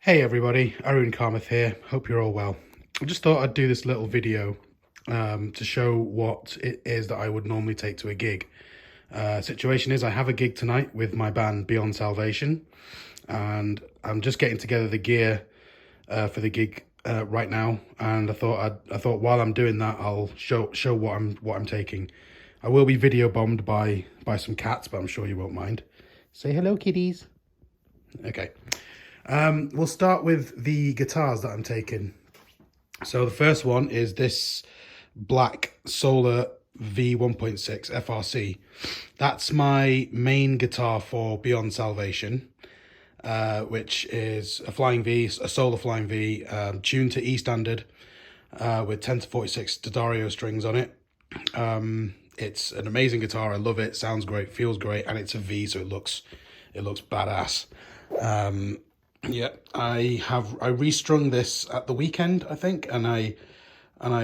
Hey everybody, Arun Kamath here. Hope you're all well. I just thought I'd do this little video to show what it is that I would normally take to a gig. Situation is I have a gig tonight with my band Beyond Salvation, and I'm just getting together the gear for the gig right now. And I thought while I'm doing that, I'll show what I'm taking. I will be video bombed by some cats, but I'm sure you won't mind. Say hello, kitties. Okay. We'll start with the guitars that I'm taking. So the first one is this black Solar V1.6 FRC. That's my main guitar for Beyond Salvation, which is a Flying V, a Solar Flying V, tuned to E standard with 10 to 46 D'Addario strings on it. It's an amazing guitar. I love it. Sounds great, feels great, and it's a V, so it looks badass. Yeah, I restrung this at the weekend, I think, and I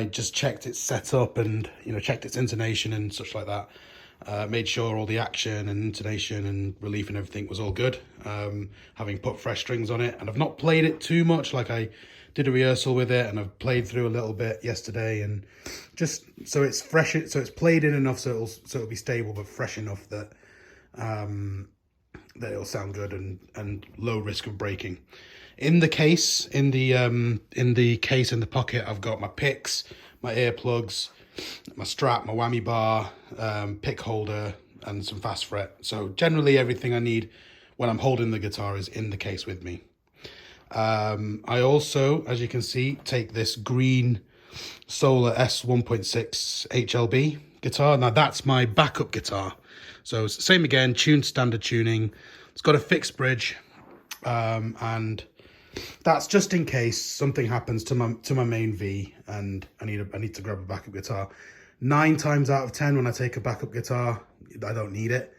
just checked its setup and checked its intonation and such like that. Made sure all the action and intonation and relief and everything was all good. Having put fresh strings on it, and I've not played it too much. Like, I did a rehearsal with it, and I've played through a little bit yesterday, and just so it's fresh. So it's played in enough so it'll be stable, but fresh enough that that it'll sound good and low risk of breaking. In the case, in the pocket, I've got my picks, my earplugs, my strap, my whammy bar, pick holder, and some fast fret. So generally everything I need when I'm holding the guitar is in the case with me. I also, as you can see, take this green Solar S1.6 HLB guitar. Now that's my backup guitar. So it's the same again, tuned standard tuning. It's got a fixed bridge, and that's just in case something happens to my main V and I need to grab a backup guitar. 9 times out of 10 when I take a backup guitar, I don't need it.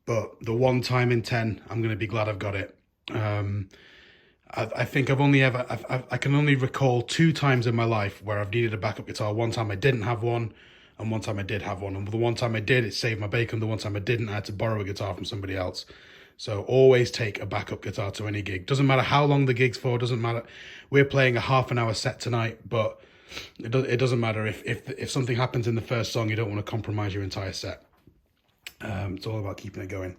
But the 1 time in 10, I'm going to be glad I've got it. I think I can only recall 2 times in my life where I've needed a backup guitar. 1 time I didn't have one, and 1 time I did have one. And the 1 time I did, it saved my bacon. The 1 time I didn't, I had to borrow a guitar from somebody else. So always take a backup guitar to any gig. Doesn't matter how long the gig's for. Doesn't matter. We're playing a half-an-hour set tonight, but it doesn't matter if something happens in the first song. You don't want to compromise your entire set. It's all about keeping it going.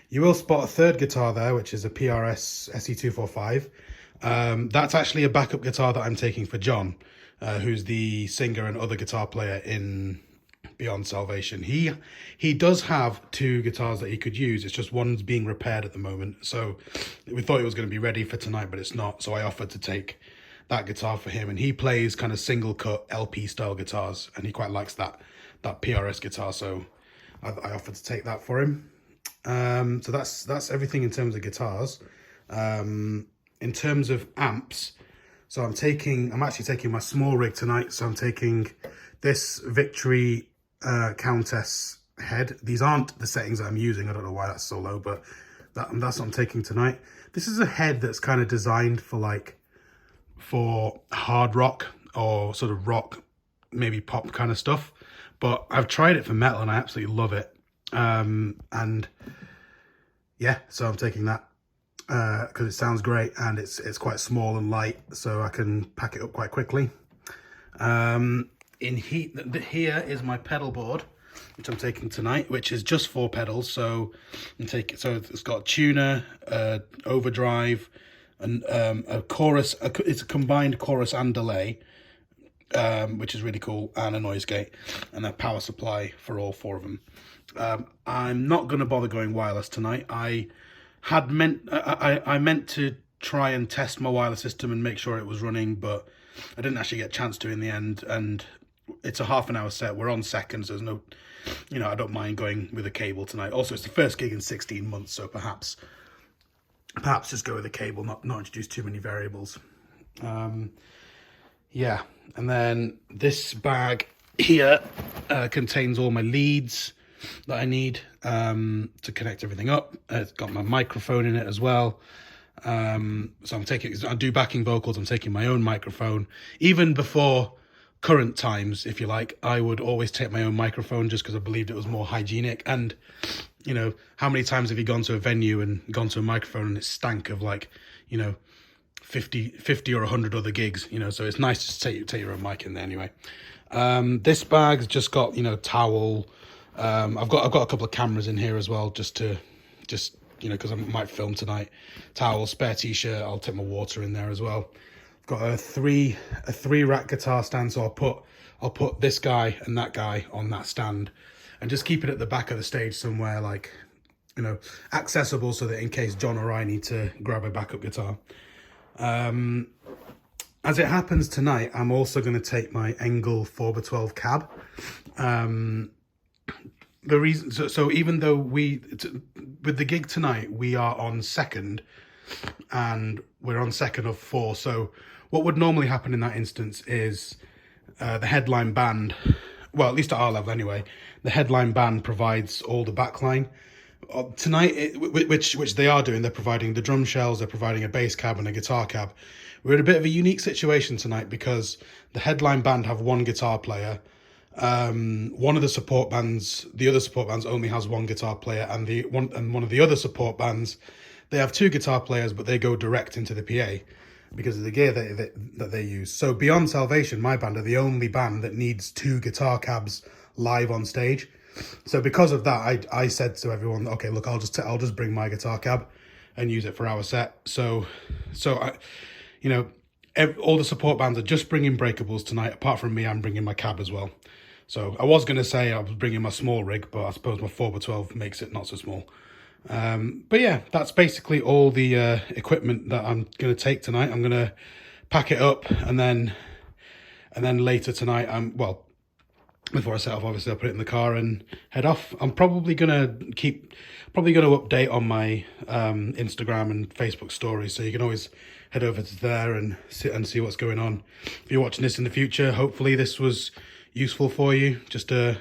You will spot a third guitar there, which is a PRS SE245. That's actually a backup guitar that I'm taking for John, who's the singer and other guitar player in Beyond Salvation. He does have 2 guitars that he could use. It's just one's being repaired at the moment. So we thought it was going to be ready for tonight, but it's not. So I offered to take that guitar for him, and he plays kind of single cut LP style guitars, and he quite likes that PRS guitar. So I offered to take that for him. So that's everything in terms of guitars. In terms of amps, so I'm actually taking my small rig tonight. So I'm taking this Victory Countess head. These aren't the settings that I'm using. I don't know why that's so low, but that's what I'm taking tonight. This is a head that's kind of designed for hard rock or sort of rock, maybe pop kind of stuff. But I've tried it for metal and I absolutely love it. And yeah, so I'm taking that because it sounds great, and it's quite small and light, so I can pack it up quite quickly. Here is my pedal board, which I'm taking tonight, which is just 4 pedals. So it's got tuner, overdrive, and a chorus. It's a combined chorus and delay, which is really cool, and a noise gate, and a power supply for all 4 of them. I'm not going to bother going wireless tonight. I meant to try and test my wireless system and make sure it was running, but I didn't actually get a chance to in the end. And it's a half-an-hour set. We're on seconds. There's no, I don't mind going with a cable tonight. Also, it's the first gig in 16 months, so perhaps just go with a cable, not introduce too many variables. Yeah, and then this bag here contains all my leads that I need to connect everything up. It's got my microphone in it as well. So I do backing vocals. I'm taking my own microphone. Even before current times, if you like, I would always take my own microphone just because I believed it was more hygienic. And how many times have you gone to a venue and gone to a microphone and it stank of 50 or 100 other gigs, you know, so it's nice to take your own mic in there anyway. This bag's just got, you know, towel. I've got a couple of cameras in here as well, just you know, because I might film tonight. Towel, spare t-shirt. I'll take my water in there as well. I've got a three rack guitar stand, so I'll put this guy and that guy on that stand, and just keep it at the back of the stage somewhere, like, you know, accessible, so that in case John or I need to grab a backup guitar. As it happens tonight, I'm also going to take my Engel 4x12 cab. The reason, so even though with the gig tonight, we are on second, and we're on second of 4. So what would normally happen in that instance is the headline band, well, at least at our level anyway, the headline band provides all the backline. Tonight, which they are doing, they're providing the drum shells, they're providing a bass cab and a guitar cab. We're in a bit of a unique situation tonight because the headline band have one guitar player. One of the support bands, the other support bands only has one guitar player, and one of the other support bands, they have 2 guitar players, but they go direct into the PA because of the gear that they use. So Beyond Salvation, my band, are the only band that needs 2 guitar cabs live on stage. So because of that, I said to everyone, okay, look, I'll just bring my guitar cab and use it for our set. So I, you know, all the support bands are just bringing breakables tonight. Apart from me, I'm bringing my cab as well. So I was going to say I was bringing my small rig, but I suppose my 4x12 makes it not so small. But yeah, that's basically all the equipment that I'm going to take tonight. I'm going to pack it up, and then later tonight, before I set off, obviously I'll put it in the car and head off. I'm probably gonna update on my Instagram and Facebook stories, so you can always head over to there and see what's going on. If you're watching this in the future, hopefully this was useful for you, just sort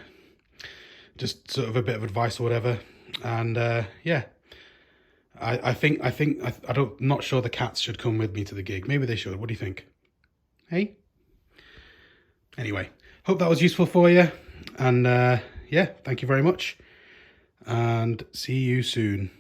of a bit of advice or whatever. And yeah, I'm not sure the cats should come with me to the gig. Maybe they should. What do you think? Hey. Anyway. Hope that was useful for you, and yeah, thank you very much, and see you soon.